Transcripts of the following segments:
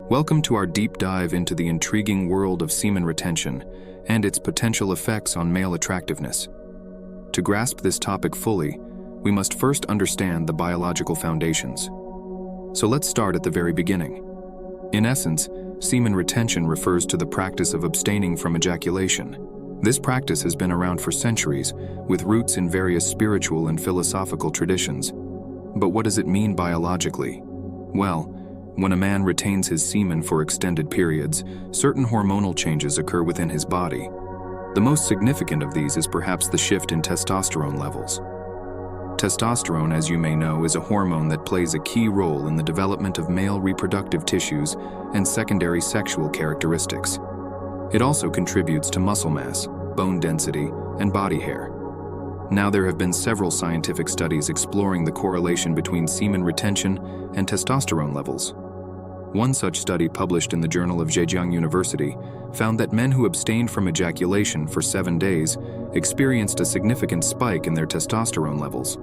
Welcome to our deep dive into the intriguing world of semen retention and its potential effects on male attractiveness. To grasp this topic fully, we must first understand the biological foundations. So let's start at the very beginning. In essence, semen retention refers to the practice of abstaining from ejaculation. This practice has been around for centuries, with roots in various spiritual and philosophical traditions. But what does it mean biologically? Well, when a man retains his semen for extended periods, certain hormonal changes occur within his body. The most significant of these is perhaps the shift in testosterone levels. Testosterone, as you may know, is a hormone that plays a key role in the development of male reproductive tissues and secondary sexual characteristics. It also contributes to muscle mass, bone density, and body hair. Now, there have been several scientific studies exploring the correlation between semen retention and testosterone levels. One such study, published in the Journal of Zhejiang University, found that men who abstained from ejaculation for 7 days experienced a significant spike in their testosterone levels.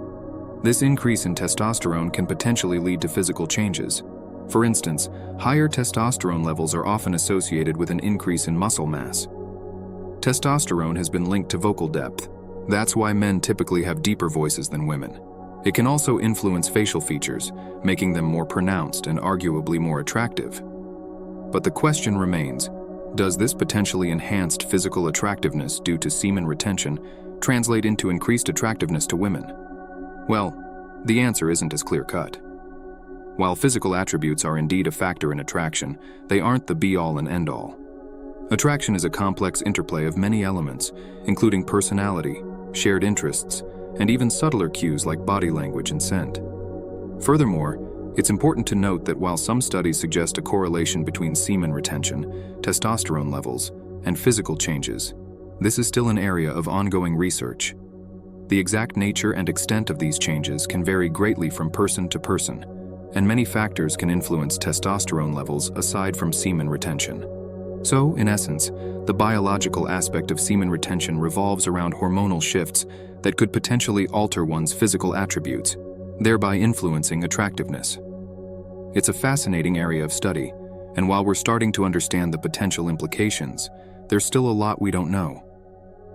This increase in testosterone can potentially lead to physical changes. For instance, higher testosterone levels are often associated with an increase in muscle mass. Testosterone has been linked to vocal depth. That's why men typically have deeper voices than women. It can also influence facial features, making them more pronounced and arguably more attractive. But the question remains, does this potentially enhanced physical attractiveness due to semen retention translate into increased attractiveness to women? Well, the answer isn't as clear-cut. While physical attributes are indeed a factor in attraction, they aren't the be-all and end-all. Attraction is a complex interplay of many elements, including personality, shared interests, and even subtler cues like body language and scent. Furthermore, it's important to note that while some studies suggest a correlation between semen retention, testosterone levels, and physical changes, this is still an area of ongoing research. The exact nature and extent of these changes can vary greatly from person to person, and many factors can influence testosterone levels aside from semen retention. So, in essence, the biological aspect of semen retention revolves around hormonal shifts that could potentially alter one's physical attributes, thereby influencing attractiveness. It's a fascinating area of study, and while we're starting to understand the potential implications, there's still a lot we don't know.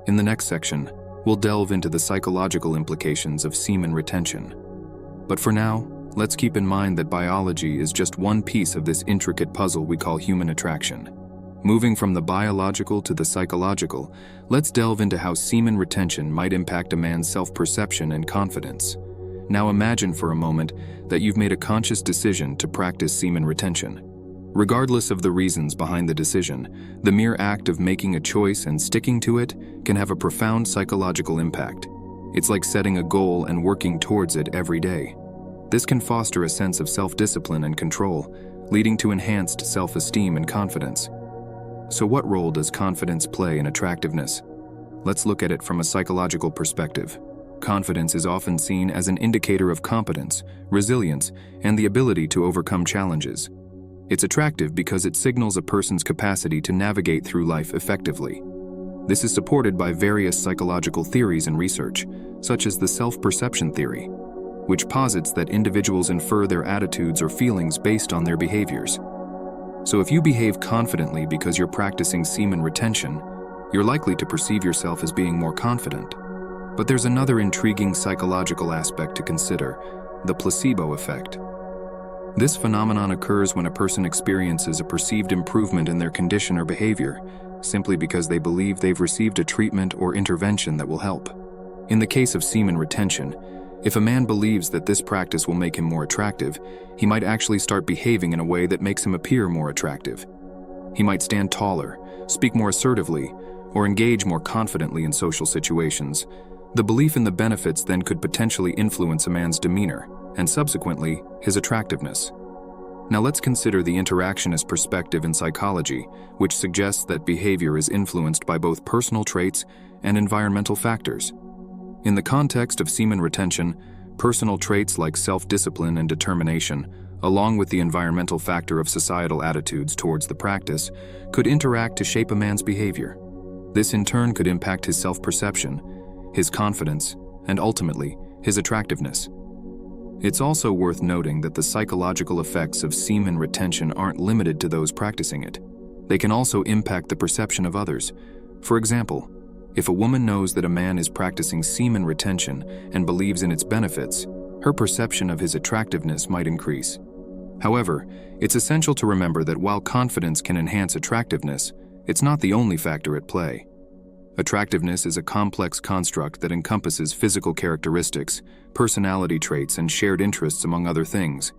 In the next section, we'll delve into the psychological implications of semen retention. But for now, let's keep in mind that biology is just one piece of this intricate puzzle we call human attraction. Moving from the biological to the psychological, let's delve into how semen retention might impact a man's self-perception and confidence. Now imagine for a moment that you've made a conscious decision to practice semen retention. Regardless of the reasons behind the decision, the mere act of making a choice and sticking to it can have a profound psychological impact. It's like setting a goal and working towards it every day. This can foster a sense of self-discipline and control, leading to enhanced self-esteem and confidence. So what role does confidence play in attractiveness? Let's look at it from a psychological perspective. Confidence is often seen as an indicator of competence, resilience, and the ability to overcome challenges. It's attractive because it signals a person's capacity to navigate through life effectively. This is supported by various psychological theories and research, such as the self-perception theory, which posits that individuals infer their attitudes or feelings based on their behaviors. So if you behave confidently because you're practicing semen retention, you're likely to perceive yourself as being more confident. But there's another intriguing psychological aspect to consider, the placebo effect. This phenomenon occurs when a person experiences a perceived improvement in their condition or behavior, simply because they believe they've received a treatment or intervention that will help. In the case of semen retention, if a man believes that this practice will make him more attractive, he might actually start behaving in a way that makes him appear more attractive. He might stand taller, speak more assertively, or engage more confidently in social situations. The belief in the benefits then could potentially influence a man's demeanor, and subsequently, his attractiveness. Now let's consider the interactionist perspective in psychology, which suggests that behavior is influenced by both personal traits and environmental factors. In the context of semen retention, personal traits like self-discipline and determination, along with the environmental factor of societal attitudes towards the practice, could interact to shape a man's behavior. This in turn could impact his self-perception, his confidence, and ultimately, his attractiveness. It's also worth noting that the psychological effects of semen retention aren't limited to those practicing it. They can also impact the perception of others. For example, if a woman knows that a man is practicing semen retention and believes in its benefits, her perception of his attractiveness might increase. However, it's essential to remember that while confidence can enhance attractiveness, it's not the only factor at play. Attractiveness is a complex construct that encompasses physical characteristics, personality traits, and shared interests, among other things.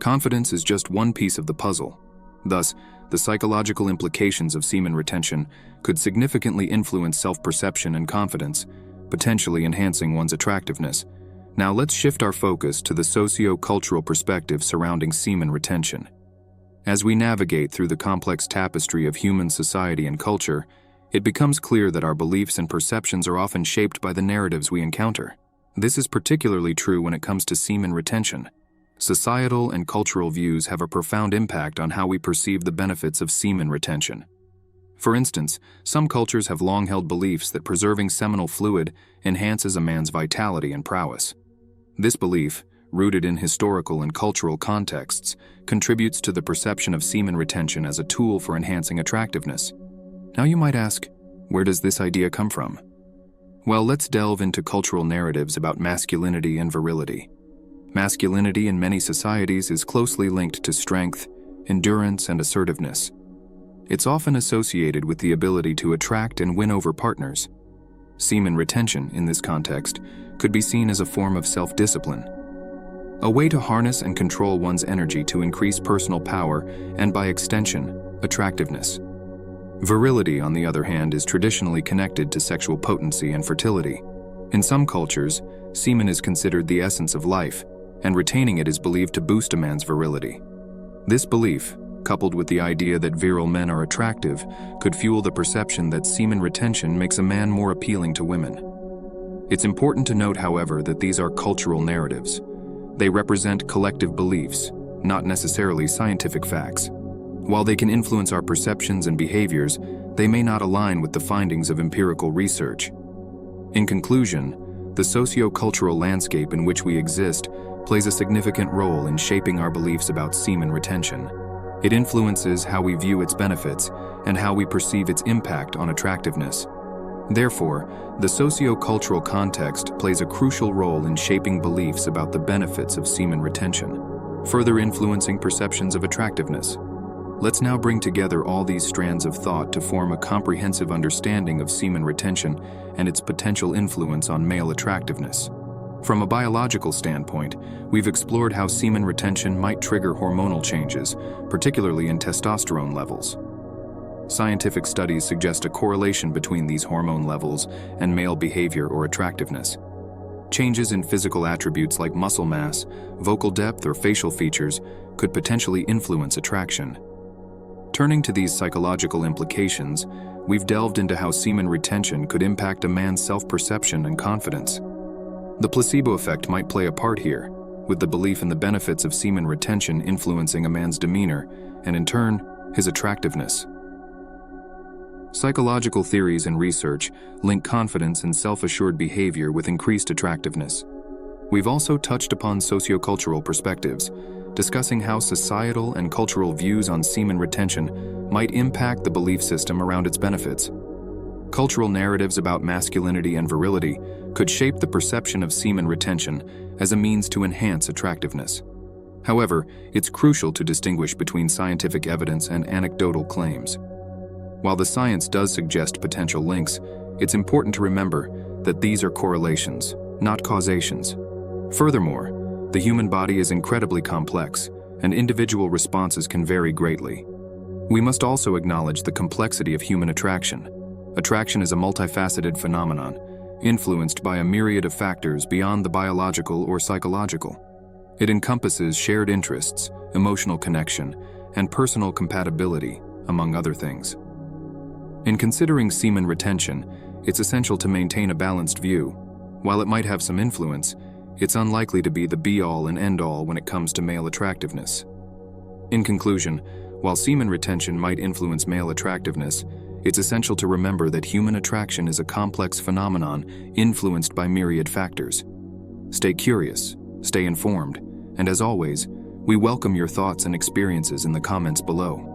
Confidence is just one piece of the puzzle. Thus, the psychological implications of semen retention could significantly influence self-perception and confidence, potentially enhancing one's attractiveness. Now let's shift our focus to the socio-cultural perspective surrounding semen retention. As we navigate through the complex tapestry of human society and culture, it becomes clear that our beliefs and perceptions are often shaped by the narratives we encounter. This is particularly true when it comes to semen retention. Societal and cultural views have a profound impact on how we perceive the benefits of semen retention. For instance, some cultures have long held beliefs that preserving seminal fluid enhances a man's vitality and prowess. This belief, rooted in historical and cultural contexts, contributes to the perception of semen retention as a tool for enhancing attractiveness. Now you might ask, where does this idea come from? Well, let's delve into cultural narratives about masculinity and virility. Masculinity in many societies is closely linked to strength, endurance, and assertiveness. It's often associated with the ability to attract and win over partners. Semen retention, in this context, could be seen as a form of self-discipline, a way to harness and control one's energy to increase personal power and, by extension, attractiveness. Virility, on the other hand, is traditionally connected to sexual potency and fertility. In some cultures, semen is considered the essence of life, and retaining it is believed to boost a man's virility. This belief, coupled with the idea that virile men are attractive, could fuel the perception that semen retention makes a man more appealing to women. It's important to note, however, that these are cultural narratives. They represent collective beliefs, not necessarily scientific facts. While they can influence our perceptions and behaviors, they may not align with the findings of empirical research. In conclusion, the socio-cultural landscape in which we exist plays a significant role in shaping our beliefs about semen retention. It influences how we view its benefits and how we perceive its impact on attractiveness. Therefore, the socio-cultural context plays a crucial role in shaping beliefs about the benefits of semen retention, further influencing perceptions of attractiveness. Let's now bring together all these strands of thought to form a comprehensive understanding of semen retention and its potential influence on male attractiveness. From a biological standpoint, we've explored how semen retention might trigger hormonal changes, particularly in testosterone levels. Scientific studies suggest a correlation between these hormone levels and male behavior or attractiveness. Changes in physical attributes like muscle mass, vocal depth, or facial features could potentially influence attraction. Turning to these psychological implications, we've delved into how semen retention could impact a man's self-perception and confidence. The placebo effect might play a part here, with the belief in the benefits of semen retention influencing a man's demeanor and, in turn, his attractiveness. Psychological theories and research link confidence and self-assured behavior with increased attractiveness. We've also touched upon sociocultural perspectives, discussing how societal and cultural views on semen retention might impact the belief system around its benefits. Cultural narratives about masculinity and virility could shape the perception of semen retention as a means to enhance attractiveness. However, it's crucial to distinguish between scientific evidence and anecdotal claims. While the science does suggest potential links, it's important to remember that these are correlations, not causations. Furthermore, the human body is incredibly complex, and individual responses can vary greatly. We must also acknowledge the complexity of human attraction. Attraction is a multifaceted phenomenon, influenced by a myriad of factors beyond the biological or psychological. It encompasses shared interests, emotional connection, and personal compatibility, among other things. In considering semen retention, it's essential to maintain a balanced view. While it might have some influence, it's unlikely to be the be-all and end-all when it comes to male attractiveness. In conclusion, while semen retention might influence male attractiveness, it's essential to remember that human attraction is a complex phenomenon influenced by myriad factors. Stay curious, stay informed, and as always, we welcome your thoughts and experiences in the comments below.